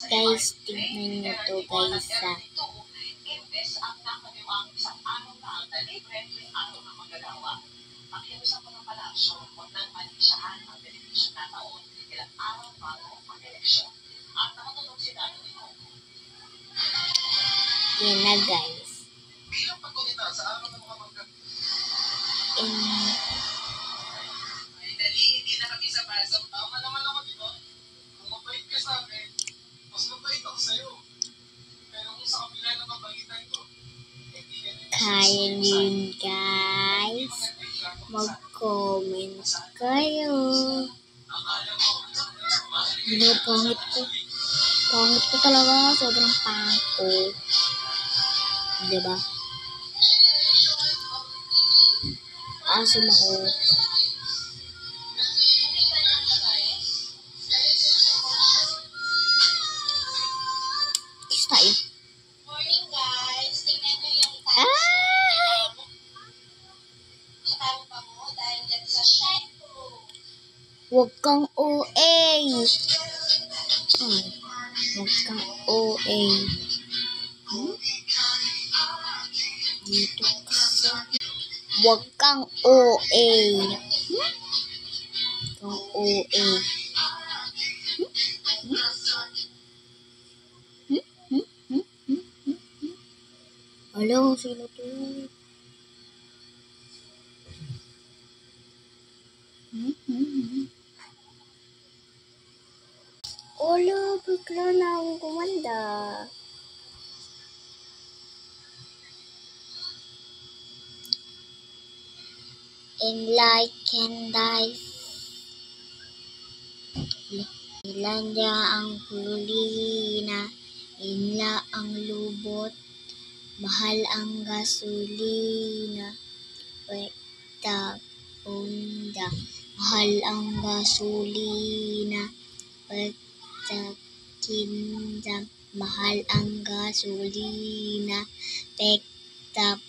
Guys, tignan nyo to guys ah. Yan na guys. Kaya nyo yun guys. Mag-comment kayo. Pangit ko. Pangit ko talaga. Sobrang pangit ko. Diba? Asim ako. Kiss tayo. Morning guys. Tingnan nyo yung Huwag kang OA. Huwag kang OA. Dito kasi. Huwag kang OA. Kang OA. Hello, sino to? Olo, bigla na akong kumanda. In like and die. Ilanda ang pulina, inla ang lubot, mahal ang gasolina, pekta punda, mahal ang gasolina, pekta kinda, mahal ang gasolina, pekta